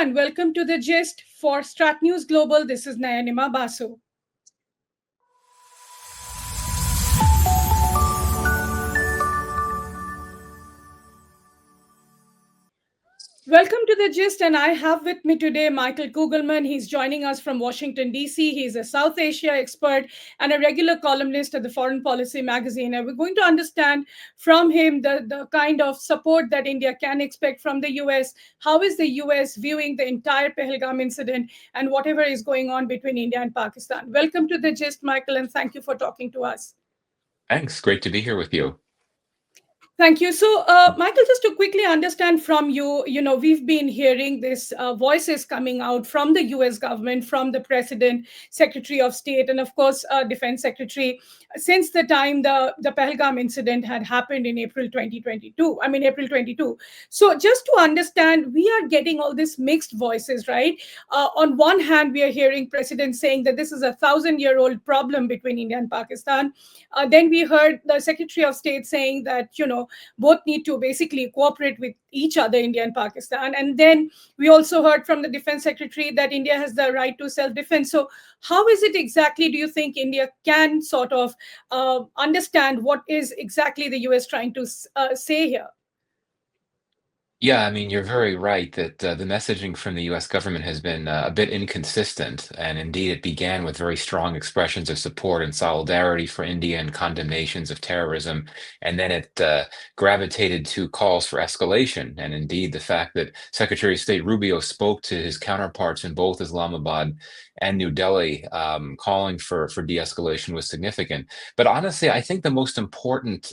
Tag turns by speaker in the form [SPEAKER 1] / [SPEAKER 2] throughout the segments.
[SPEAKER 1] and welcome to the Gist for StratNews Global. This is Nayanima Basu. Welcome to the Gist, and I have with me today Michael Kugelman. He's joining us from Washington, D.C. He's a South Asia expert and a regular columnist at the Foreign Policy magazine. And we're going to understand from him the kind of support that India can expect from the U.S. How is the U.S. viewing the entire Pahalagam incident and whatever is going on between India and Pakistan? Welcome to the Gist, Michael, and thank you for talking to us.
[SPEAKER 2] Thanks. Great to be here with you.
[SPEAKER 1] Thank you. So, Michael, just to quickly understand from you, we've been hearing this voices coming out from the U.S. government, from the President, Secretary of State, and of course, Defense Secretary, since the time the Pahalgam incident had happened in April 2022. April 22. So, just to understand, we are getting all these mixed voices, right? On one hand, we are hearing President saying that this is a 1,000-year-old problem between India and Pakistan. Then we heard the Secretary of State saying that, both need to basically cooperate with each other, India and Pakistan. And then we also heard from the Defense Secretary that India has the right to self-defense. So how is it exactly, do you think India can sort of understand what is exactly the US trying to say here?
[SPEAKER 2] Yeah, you're very right that the messaging from the US government has been a bit inconsistent. And indeed, it began with very strong expressions of support and solidarity for India and condemnations of terrorism. And then it gravitated to calls for escalation. And indeed, the fact that Secretary of State Rubio spoke to his counterparts in both Islamabad and New Delhi, calling for de-escalation was significant. But honestly, I think the most important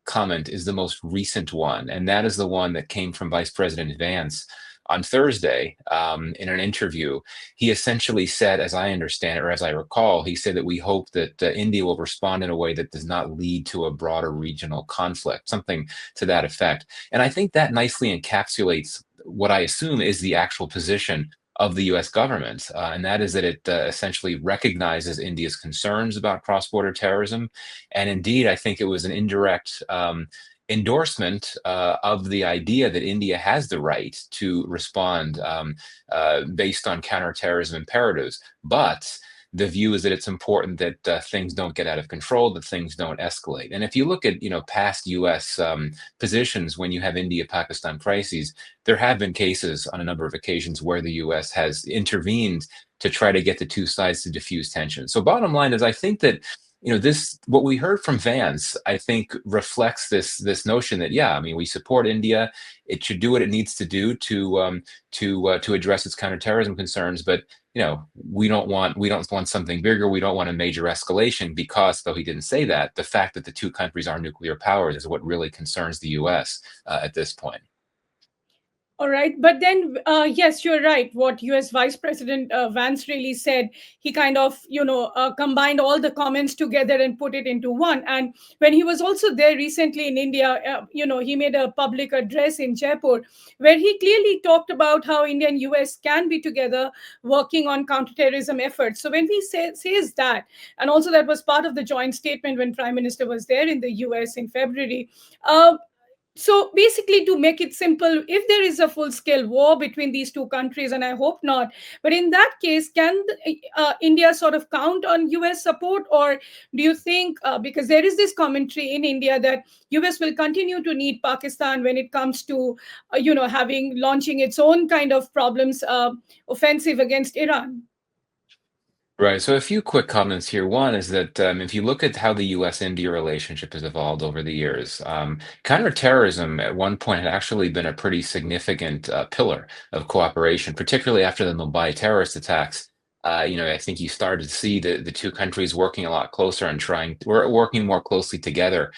[SPEAKER 2] comment is the most recent one, and that is the one that came from Vice President Vance on Thursday in an interview. He essentially said, as I understand it, or as I recall, he said that we hope that India will respond in a way that does not lead to a broader regional conflict, something to that effect. And I think that nicely encapsulates what I assume is the actual position of the US government, and that is that it essentially recognizes India's concerns about cross-border terrorism. And indeed, I think it was an indirect endorsement of the idea that India has the right to respond based on counterterrorism imperatives. But the view is that it's important that things don't get out of control, that things don't escalate. And if you look at past U.S. Positions when you have India-Pakistan crises, there have been cases on a number of occasions where the U.S. has intervened to try to get the two sides to diffuse tension. So bottom line is, I think that this, what we heard from Vance, I think reflects this notion that we support India. It should do what it needs to do to address its counterterrorism concerns, but we don't want something bigger. We don't want a major escalation because, though he didn't say that, the fact that the two countries are nuclear powers is what really concerns the U.S. At this point.
[SPEAKER 1] All right. But then, yes, you're right. What US Vice President Vance really said, he kind of, combined all the comments together and put it into one. And when he was also there recently in India, he made a public address in Jaipur where he clearly talked about how India and US can be together working on counterterrorism efforts. So when he says that, and also that was part of the joint statement when Prime Minister was there in the US in February, so basically, to make it simple, if there is a full-scale war between these two countries, and I hope not, but in that case, can India sort of count on US support? Or do you think, because there is this commentary in India that US will continue to need Pakistan when it comes to, launching its own kind of problems, offensive against Iran?
[SPEAKER 2] Right. So a few quick comments here. One is that if you look at how the U.S.-India relationship has evolved over the years, counterterrorism at one point had actually been a pretty significant pillar of cooperation, particularly after the Mumbai terrorist attacks. I think you started to see the two countries working a lot closer and working more closely together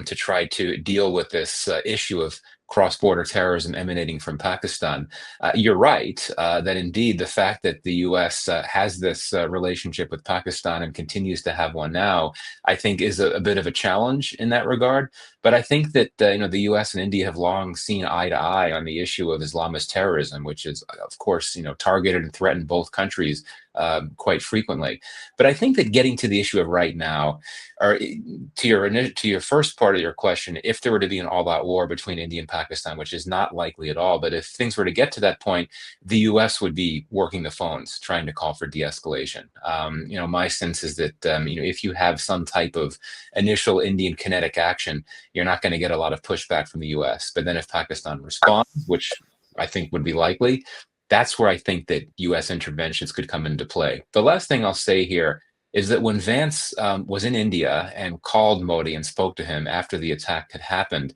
[SPEAKER 2] to try to deal with this issue of cross-border terrorism emanating from Pakistan. You're right that indeed the fact that the U.S. Has this relationship with Pakistan and continues to have one now, I think is a bit of a challenge in that regard. But I think that the U.S. and India have long seen eye to eye on the issue of Islamist terrorism, which is, of course, targeted and threatened both countries quite frequently. But I think that getting to the issue of right now, or to your first part of your question, if there were to be an all-out war between India and Pakistan, which is not likely at all, but if things were to get to that point, the U.S. would be working the phones, trying to call for de-escalation. My sense is that if you have some type of initial Indian kinetic action, you're not going to get a lot of pushback from the U.S. But then if Pakistan responds, which I think would be likely, that's where I think that U.S. interventions could come into play. The last thing I'll say here is that when Vance was in India and called Modi and spoke to him after the attack had happened,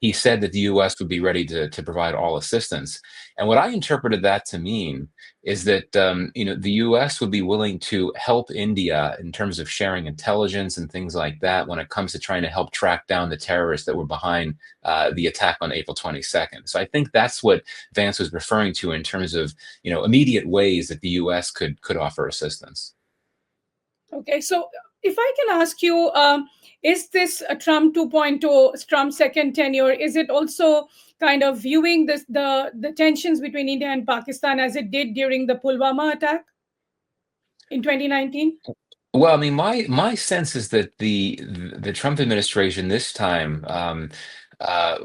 [SPEAKER 2] he said that the U.S. would be ready to provide all assistance. And what I interpreted that to mean is that the U.S. would be willing to help India in terms of sharing intelligence and things like that when it comes to trying to help track down the terrorists that were behind the attack on April 22nd. So I think that's what Vance was referring to in terms of immediate ways that the U.S. could offer assistance.
[SPEAKER 1] Okay, so if I can ask you, is this a Trump 2.0, Trump's second tenure? Is it also kind of viewing the tensions between India and Pakistan as it did during the Pulwama attack in 2019?
[SPEAKER 2] Well, I mean, my sense is that the Trump administration this time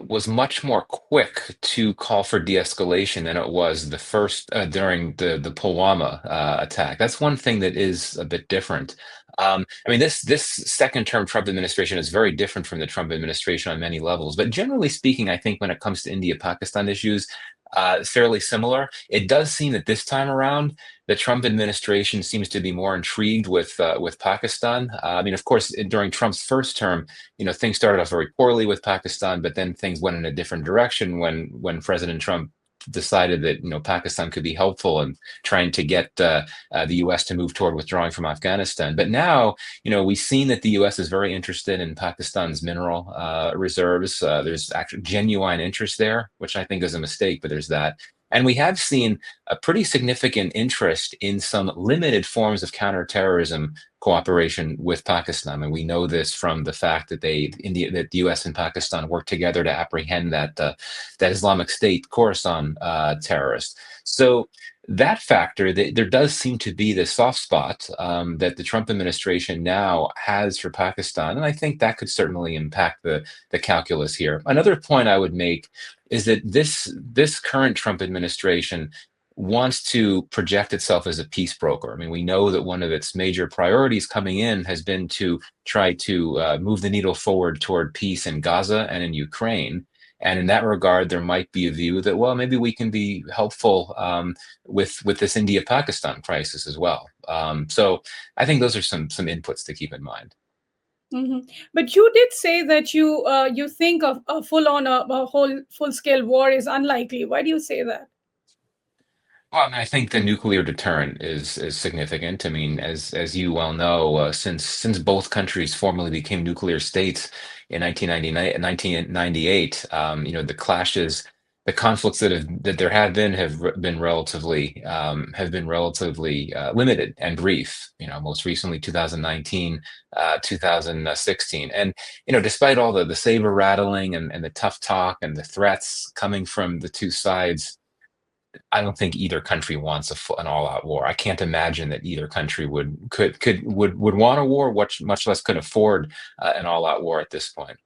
[SPEAKER 2] was much more quick to call for de-escalation than it was the first during the Pulwama attack. That's one thing that is a bit different. I mean, this second term Trump administration is very different from the Trump administration on many levels. But generally speaking, I think when it comes to India-Pakistan issues, fairly similar. It does seem that this time around, the Trump administration seems to be more intrigued with Pakistan. I mean, of course, during Trump's first term, things started off very poorly with Pakistan, but then things went in a different direction when President Trump decided that Pakistan could be helpful in trying to get the U.S. to move toward withdrawing from Afghanistan. But now, we've seen that the U.S. is very interested in Pakistan's mineral reserves. There's actually genuine interest there, which I think is a mistake, but there's that. And we have seen a pretty significant interest in some limited forms of counterterrorism cooperation with Pakistan. And we know this from the fact that that the U.S. and Pakistan work together to apprehend that Islamic State Khorasan terrorist. So that factor, there does seem to be the soft spot that the Trump administration now has for Pakistan, and I think that could certainly impact the calculus here. Another point I would make is that this current Trump administration wants to project itself as a peace broker. I mean, we know that one of its major priorities coming in has been to try to move the needle forward toward peace in Gaza and in Ukraine. And in that regard, there might be a view that, well, maybe we can be helpful with this India-Pakistan crisis as well. So I think those are some inputs to keep in mind.
[SPEAKER 1] Mm-hmm. But you did say that you think of a full-scale war is unlikely. Why do you say that?
[SPEAKER 2] Well, I mean, I think the nuclear deterrent is significant. I mean, as you well know, since both countries formally became nuclear states in 1998, the clashes, the conflicts that there have been relatively limited and brief. Most recently 2019, 2016, and despite all the saber rattling and the tough talk and the threats coming from the two sides, I don't think either country wants an all-out war. I can't imagine that either country would want a war, much less could afford an all-out war at this point.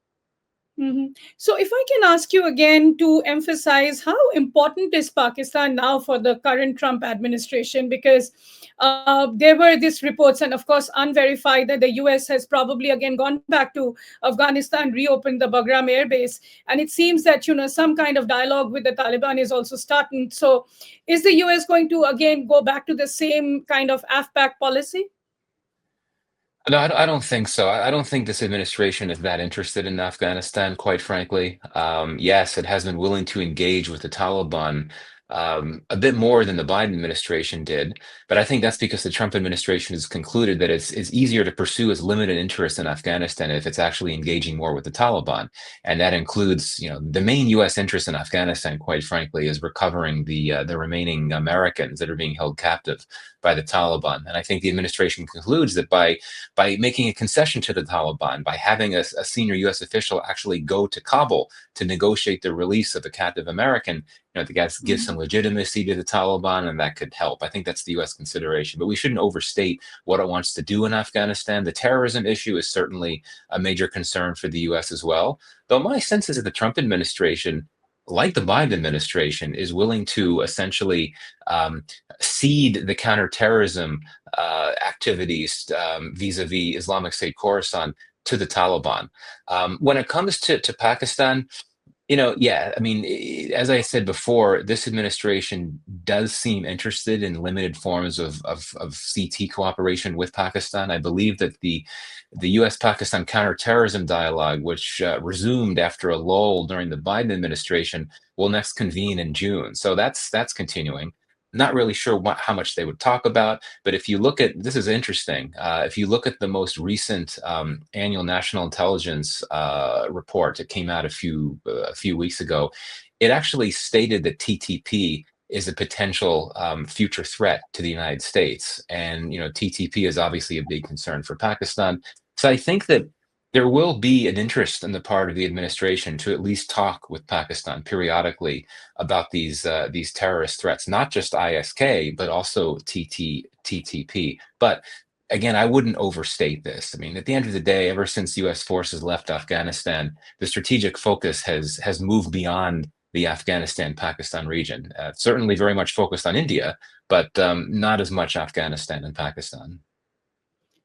[SPEAKER 1] Mm-hmm. So, if I can ask you again to emphasize how important is Pakistan now for the current Trump administration? Because there were these reports, and of course unverified, that the US has probably again gone back to Afghanistan, reopened the Bagram air base, and it seems that some kind of dialogue with the Taliban is also starting. So, is the US going to again go back to the same kind of AFPAC policy?
[SPEAKER 2] No, I don't think so. I don't think this administration is that interested in Afghanistan, quite frankly. Yes, it has been willing to engage with the Taliban a bit more than the Biden administration did, but I think that's because the Trump administration has concluded that it's easier to pursue its limited interest in Afghanistan if it's actually engaging more with the Taliban, and that includes, the main U.S. interest in Afghanistan, quite frankly, is recovering the remaining Americans that are being held captive by the Taliban. And I think the administration concludes that by making a concession to the Taliban, by having a senior U.S. official actually go to Kabul to negotiate the release of a captive American, the guys give some legitimacy to the Taliban, and that could help. I think that's the U.S. consideration, but we shouldn't overstate what it wants to do in Afghanistan. The terrorism issue is certainly a major concern for the U.S. as well. Though my sense is that the Trump administration, like the Biden administration, is willing to essentially cede the counterterrorism activities vis-a-vis Islamic State Khorasan to the Taliban. When it comes to Pakistan, yeah, I mean, as I said before, this administration does seem interested in limited forms of CT cooperation with Pakistan. I believe that the U.S.-Pakistan counterterrorism dialogue, which resumed after a lull during the Biden administration, will next convene in June. So that's continuing. Not really sure how much they would talk about, but if you look at, this is interesting, if you look at the most recent annual national intelligence report that came out a few weeks ago, it actually stated that TTP is a potential future threat to the United States. And, TTP is obviously a big concern for Pakistan. So I think that there will be an interest on the part of the administration to at least talk with Pakistan periodically about these terrorist threats, not just ISK, but also TTP. But again, I wouldn't overstate this. I mean, at the end of the day, ever since U.S. forces left Afghanistan, the strategic focus has moved beyond the Afghanistan-Pakistan region. Certainly very much focused on India, but not as much Afghanistan and Pakistan.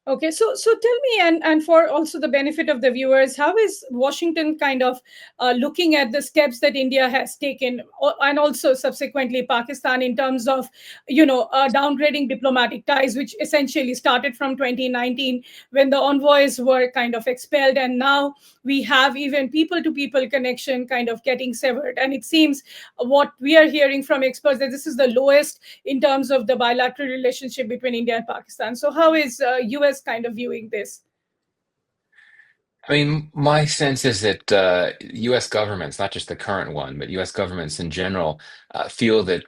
[SPEAKER 1] Okay, so tell me, and for also the benefit of the viewers, how is Washington kind of looking at the steps that India has taken, and also subsequently Pakistan, in terms of downgrading diplomatic ties, which essentially started from 2019 when the envoys were kind of expelled, and now we have even people-to-people connection kind of getting severed, and it seems what we are hearing from experts that this is the lowest in terms of the bilateral relationship between India and Pakistan. So how is US kind of viewing this?
[SPEAKER 2] I mean, my sense is that U.S. governments, not just the current one, but U.S. governments in general, feel that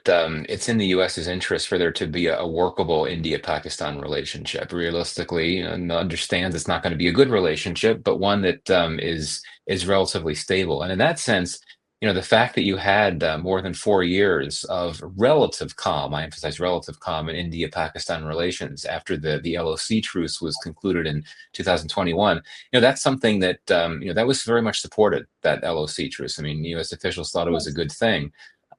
[SPEAKER 2] it's in the U.S.'s interest for there to be a workable India-Pakistan relationship. Realistically, and understands it's not going to be a good relationship, but one that is relatively stable. And in that sense, the fact that you had more than 4 years of relative calm, I emphasize relative calm, in India-Pakistan relations after the LOC truce was concluded in 2021, that's something that that was very much supported, that LOC truce. I mean, U.S. officials thought it was a
[SPEAKER 1] Yes.
[SPEAKER 2] good thing.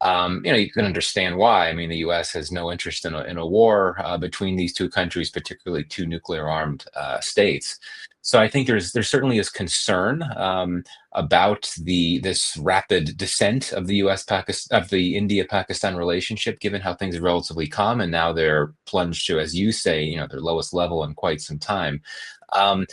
[SPEAKER 2] You can understand why. I mean, the U.S. has no interest in a war between these two countries, particularly two nuclear-armed states. So I think there certainly is concern about this rapid descent of the the India-Pakistan relationship, given how things are relatively calm, and now they're plunged to, as you say, their lowest level in quite some time. Um,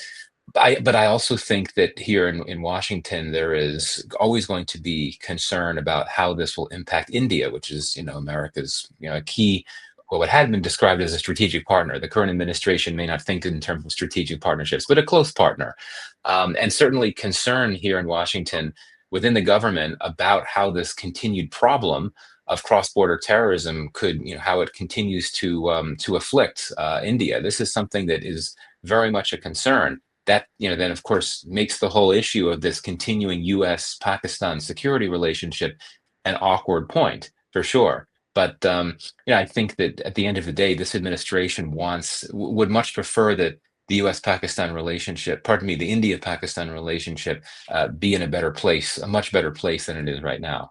[SPEAKER 2] but I also think that here in Washington, there is always going to be concern about how this will impact India, which is, America's, a key, well, what had been described as a strategic partner. The current administration may not think in terms of strategic partnerships, but a close partner. And certainly concern here in Washington within the government about how this continued problem of cross-border terrorism could, how it continues to afflict India. This is something that is very much a concern. That then of course makes the whole issue of this continuing U.S.-Pakistan security relationship an awkward point for sure. But I think that at the end of the day, this administration would much prefer that the U.S.-Pakistan relationship, pardon me, the India-Pakistan relationship, be in a better place, a much better place than it is right now.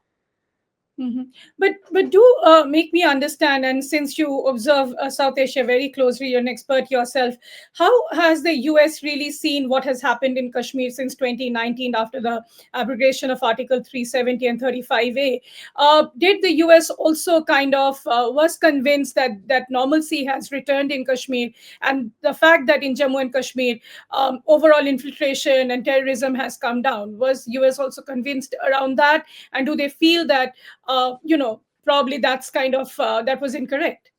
[SPEAKER 1] Mhm. But do make me understand, and since you observe South Asia very closely, you're an expert yourself. How has the U.S. really seen what has happened in Kashmir since 2019 after the abrogation of Article 370 and 35A? Did the U.S. also kind of was convinced that normalcy has returned in Kashmir, and the fact that in Jammu and Kashmir overall infiltration and terrorism has come down? Was U.S. also convinced around that, and do they feel that probably that's kind of that was incorrect?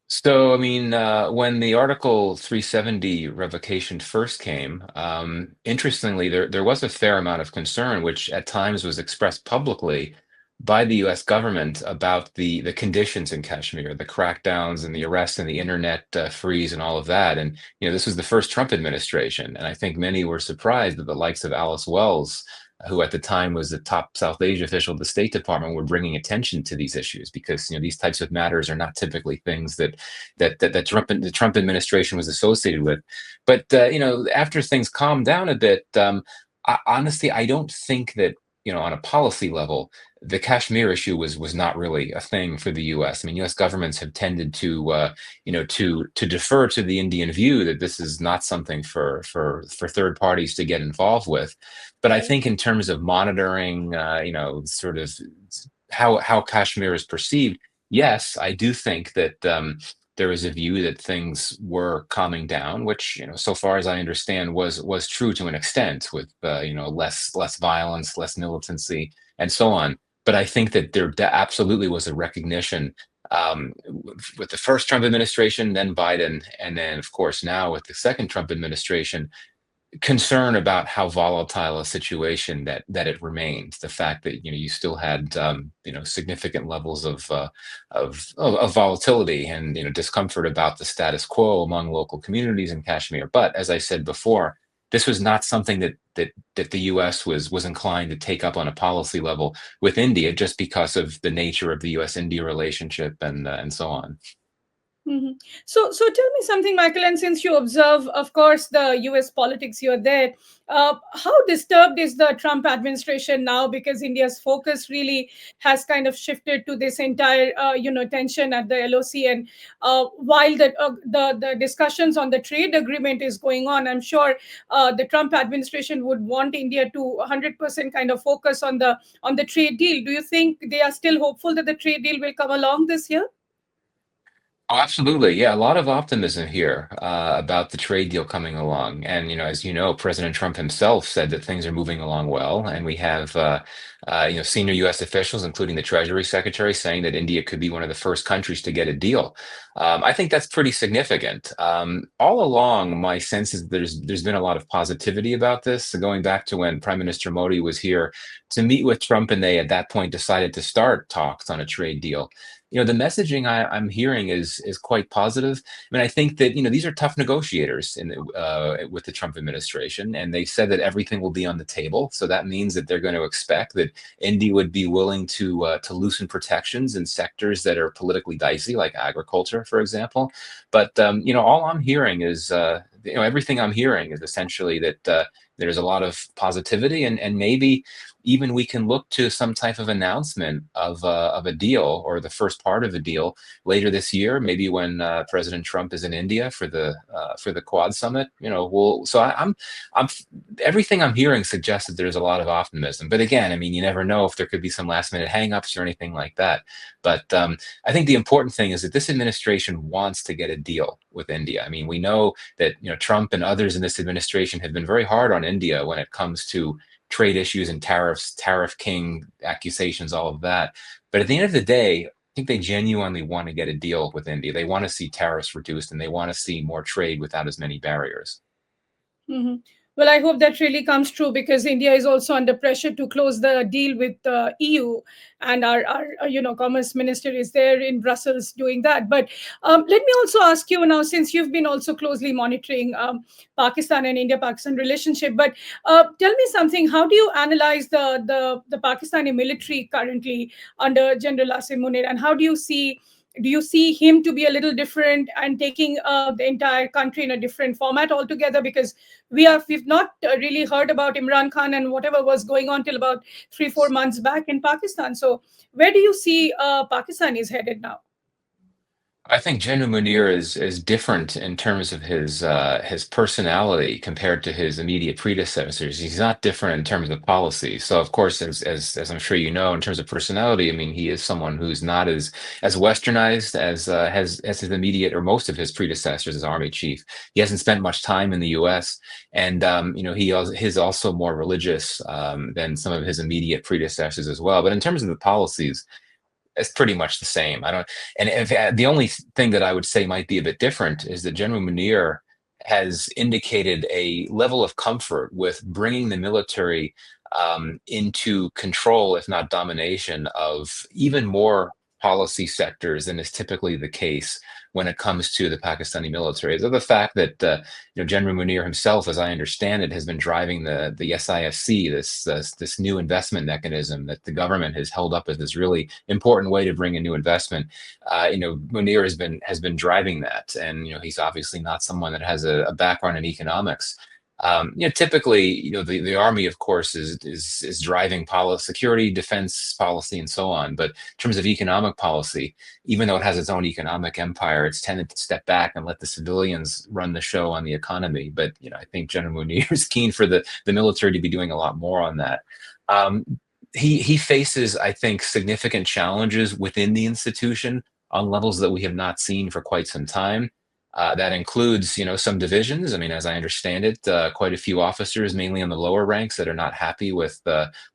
[SPEAKER 2] So, I mean, when the Article 370 revocation first came, interestingly, there was a fair amount of concern, which at times was expressed publicly by the U.S. government about the conditions in Kashmir, the crackdowns and the arrests and the internet freeze and all of that. And this was the first Trump administration, and I think many were surprised that the likes of Alice Wells who at the time was the top South Asia official of the State Department, were bringing attention to these issues because these types of matters are not typically things that the Trump administration was associated with. But after things calmed down a bit, honestly, I don't think that on a policy level, the Kashmir issue was not really a thing for the U.S. I mean, U.S. governments have tended to to defer to the Indian view that this is not something for third parties to get involved with. But I
[SPEAKER 1] Right.
[SPEAKER 2] think in terms of monitoring, sort of how Kashmir is perceived, yes, I do think that there is a view that things were calming down, which so far as I understand was true to an extent, with less violence, less militancy, and so on. But I think that there absolutely was a recognition with the first Trump administration, then Biden, and then of course now with the second Trump administration, concern about how volatile a situation that it remained. The fact that you still had significant levels of volatility and discomfort about the status quo among local communities in Kashmir. But as I said before, this was not something that the U.S. was inclined to take up on a policy level with India, just because of the nature of the U.S.-India relationship and so on.
[SPEAKER 1] Mhm. So tell me something, Michael. And since you observe, of course, the U.S. politics, you're there. How disturbed is the Trump administration now? Because India's focus really has kind of shifted to this entire, tension at the LOC. And while the discussions on the trade agreement is going on, I'm sure the Trump administration would want India to 100% kind of focus on the trade deal. Do you think they are still hopeful that the trade deal will come along this year?
[SPEAKER 2] Oh, absolutely. Yeah, a lot of optimism here about the trade deal coming along. And, as you know, President Trump himself said that things are moving along well. And we have, senior U.S. officials, including the Treasury Secretary, saying that India could be one of the first countries to get a deal. I think that's pretty significant. All along, my sense is there's been a lot of positivity about this. So going back to when Prime Minister Modi was here to meet with Trump, and they at that point decided to start talks on a trade deal. The messaging I'm hearing is quite positive. I mean, I think that these are tough negotiators with the Trump administration, and they said that everything will be on the table. So that means that they're going to expect that India would be willing to loosen protections in sectors that are politically dicey, like agriculture, for example. But all I'm hearing is everything I'm hearing is essentially that there's a lot of positivity, and maybe even we can look to some type of announcement of a deal, or the first part of a deal, later this year, maybe when President Trump is in India for the Quad summit. I'm everything I'm hearing suggests that there's a lot of optimism. But again, I mean, you never know if there could be some last minute hangups or anything like that. But I think the important thing is that this administration wants to get a deal with India. I mean, we know that Trump and others in this administration have been very hard on India when it comes to trade issues and tariffs, tariff king accusations, all of that. But at the end of the day, I think they genuinely want to get a deal with India. They want to see tariffs reduced, and they want to see more trade without as many barriers.
[SPEAKER 1] Mhm. Well, I hope that really comes true, because India is also under pressure to close the deal with the EU, and our commerce minister is there in Brussels doing that. But let me also ask you now, since you've been also closely monitoring Pakistan and India-Pakistan relationship. But tell me something. How do you analyze the Pakistani military currently under General Asim Munir, and how do you see him to be a little different and taking the entire country in a different format altogether? Because we've not really heard about Imran Khan and whatever was going on till about 3-4 months back in Pakistan. So where do you see Pakistan is headed now?
[SPEAKER 2] I think General Munir is different in terms of his personality compared to his immediate predecessors. He's not different in terms of policy. So of course, as I'm sure you know, in terms of personality, I mean, he is someone who's not as westernized as his immediate or most of his predecessors as army chief. He hasn't spent much time in the U.S., and he's also more religious than some of his immediate predecessors as well. But in terms of the policies, it's pretty much the same. I don't, and if the only thing that I would say might be a bit different is that General Munir has indicated a level of comfort with bringing the military into control, if not domination, of even more policy sectors than is typically the case when it comes to the Pakistani military. So the fact that General Munir himself, as I understand it, has been driving the SIFC, this new investment mechanism that the government has held up as this really important way to bring in new investment. Munir has been driving that, and he's obviously not someone that has a background in economics. Typically, the army, of course, is driving policy, security, defense policy, and so on. But in terms of economic policy, even though it has its own economic empire, it's tended to step back and let the civilians run the show on the economy. But I think General Munir is keen for the military to be doing a lot more on that. He faces, I think, significant challenges within the institution on levels that we have not seen for quite some time. That includes, some divisions. I mean, as I understand it, quite a few officers, mainly on the lower ranks, that are not happy with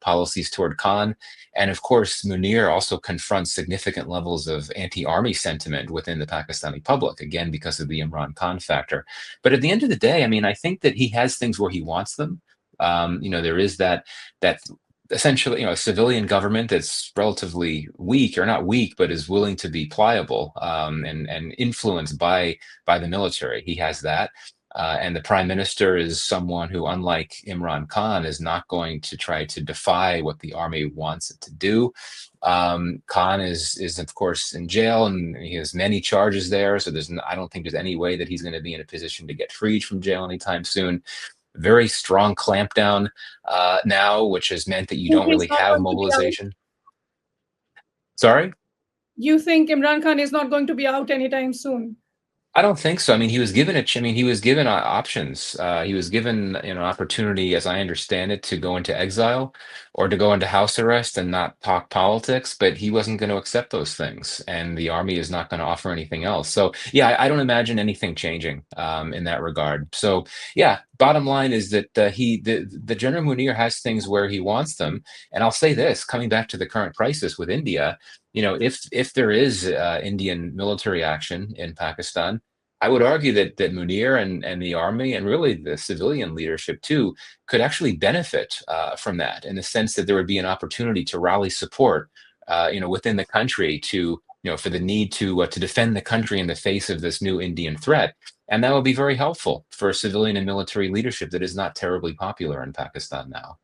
[SPEAKER 2] policies toward Khan. And of course, Munir also confronts significant levels of anti-army sentiment within the Pakistani public, again, because of the Imran Khan factor. But at the end of the day, I mean, I think that he has things where he wants them. There is that essentially, a civilian government that's relatively weak, or not weak, but is willing to be pliable, and influenced by the military. He has that. And the prime minister is someone who, unlike Imran Khan, is not going to try to defy what the army wants it to do. Khan is of course in jail, and he has many charges there. So I don't think there's any way that he's going to be in a position to get freed from jail anytime soon. Very strong clampdown now, which has meant that you don't
[SPEAKER 1] He's
[SPEAKER 2] really
[SPEAKER 1] not
[SPEAKER 2] have
[SPEAKER 1] going to be out.
[SPEAKER 2] mobilization. Sorry?
[SPEAKER 1] You think Imran Khan is not going to be out anytime soon?
[SPEAKER 2] I don't think so. I mean, he was given options. He was given an opportunity, as I understand it, to go into exile or to go into house arrest and not talk politics, but he wasn't going to accept those things, and the army is not going to offer anything else. So, yeah, I don't imagine anything changing in that regard. So, yeah, bottom line is that the General Munir has things where he wants them, and I'll say this, coming back to the current crisis with India. If there is Indian military action in Pakistan, I would argue that Munir and the army, and really the civilian leadership too, could actually benefit from that, in the sense that there would be an opportunity to rally support, within the country for the need to defend the country in the face of this new Indian threat, and that would be very helpful for civilian and military leadership that is not terribly popular in Pakistan now.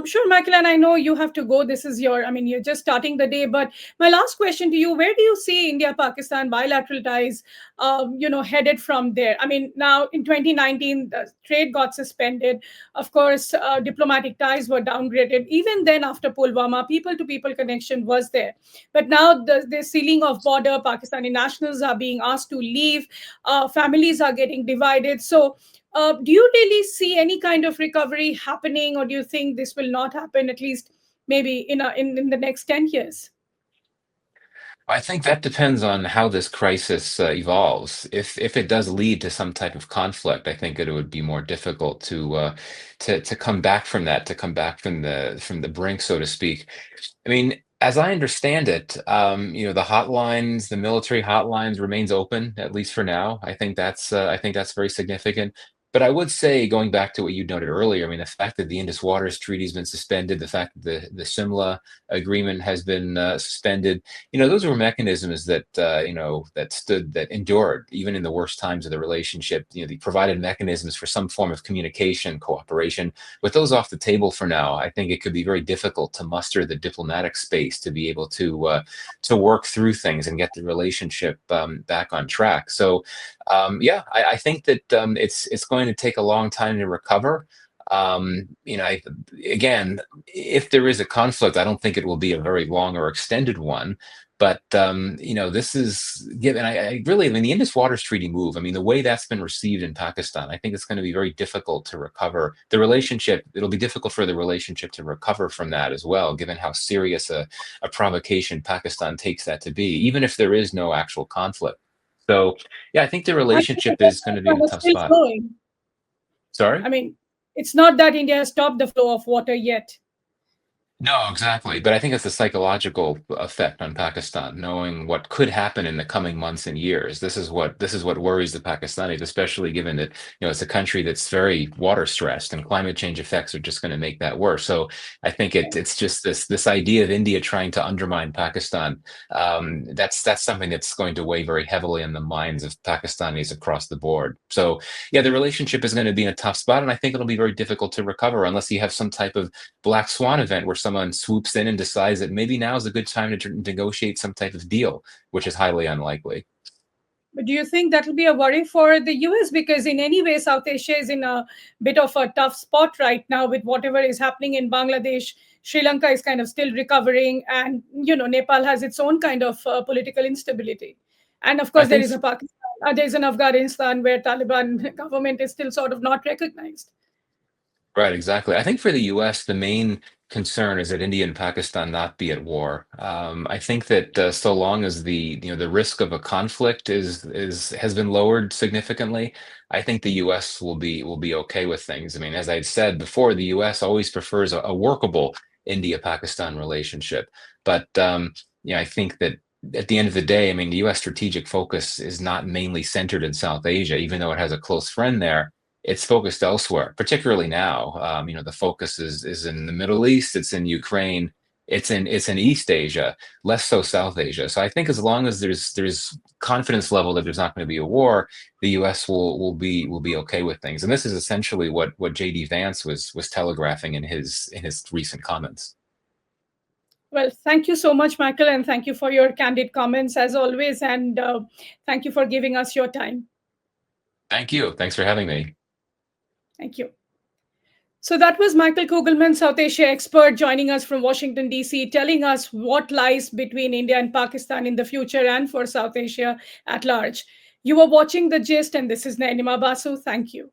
[SPEAKER 1] Sure, Michael, and I know you have to go. This is you're just starting the day. But my last question to you: where do you see India-Pakistan bilateral ties, headed from there? I mean, now in 2019, the trade got suspended. Of course, diplomatic ties were downgraded. Even then, after Pulwama, people-to-people connection was there. But now the sealing of border, Pakistani nationals are being asked to leave. Families are getting divided. So, do you really see any kind of recovery happening, or do you think this will not happen, at least maybe in the next 10 years?
[SPEAKER 2] I think that depends on how this crisis evolves. If it does lead to some type of conflict, I think it would be more difficult to come back from that, to come back from the brink, so to speak. I mean, as I understand it, the military hotlines remains open, at least for now. I think that's very significant. But I would say, going back to what you noted earlier, I mean, the fact that the Indus Waters Treaty has been suspended, the fact that the Simla agreement has been suspended, those were mechanisms that endured even in the worst times of the relationship. They provided mechanisms for some form of communication, cooperation. With those off the table for now, I think it could be very difficult to muster the diplomatic space to be able to work through things and get the relationship back on track. So, I think that it's going to take a long time to recover. Again, if there is a conflict, I don't think it will be a very long or extended one. But this is given. I mean, the Indus Waters Treaty move. I mean, the way that's been received in Pakistan, I think it's going to be very difficult to recover the relationship. It'll be difficult for the relationship to recover from that as well, given how serious a provocation Pakistan takes that to be, even if there is no actual conflict. So, yeah, I think the
[SPEAKER 1] I think
[SPEAKER 2] relationship
[SPEAKER 1] the
[SPEAKER 2] is going to be in a
[SPEAKER 1] water is
[SPEAKER 2] tough
[SPEAKER 1] still
[SPEAKER 2] spot.
[SPEAKER 1] flowing.
[SPEAKER 2] Sorry?
[SPEAKER 1] I mean, it's not that India has stopped the flow of water yet.
[SPEAKER 2] No, exactly. But I think it's a psychological effect on Pakistan, knowing what could happen in the coming months and years. This is what worries the Pakistanis, especially given that it's a country that's very water stressed, and climate change effects are just going to make that worse. So I think it's just this idea of India trying to undermine Pakistan. That's something that's going to weigh very heavily on the minds of Pakistanis across the board. So yeah, the relationship is going to be in a tough spot, and I think it'll be very difficult to recover unless you have some type of black swan event where someone swoops in and decides that maybe now is a good time to negotiate some type of deal, which is highly unlikely.
[SPEAKER 1] But do you think that will be a worry for the US? Because in any way, South Asia is in a bit of a tough spot right now with whatever is happening in Bangladesh. Sri Lanka is kind of still recovering, and Nepal has its own kind of political instability. And of
[SPEAKER 2] I
[SPEAKER 1] course, there
[SPEAKER 2] think
[SPEAKER 1] is a Pakistan, there is an Afghanistan where Taliban government is still sort of not recognized.
[SPEAKER 2] Right, exactly. I think for the US, the main concern is that India and Pakistan not be at war. I think that so long as the risk of a conflict is has been lowered significantly, I think the US will be okay with things. I mean, as I said before, the US always prefers a workable India-Pakistan relationship. But I think that at the end of the day, I mean, the US strategic focus is not mainly centered in South Asia, even though it has a close friend there. It's focused elsewhere, particularly now. The focus is in the Middle East, it's in Ukraine, it's in East Asia, less so South Asia. So I think as long as there's confidence level that there's not going to be a war, the U.S. will be okay with things. And this is essentially what J.D. Vance was telegraphing in his recent comments.
[SPEAKER 1] Well, thank you so much, Michael, and thank you for your candid comments as always. And thank you for giving us your time.
[SPEAKER 2] Thank you. Thanks for having me.
[SPEAKER 1] Thank you. So that was Michael Kugelman, South Asia expert, joining us from Washington, D.C., telling us what lies between India and Pakistan in the future and for South Asia at large. You are watching The Gist, and this is Nayanima Basu. Thank you.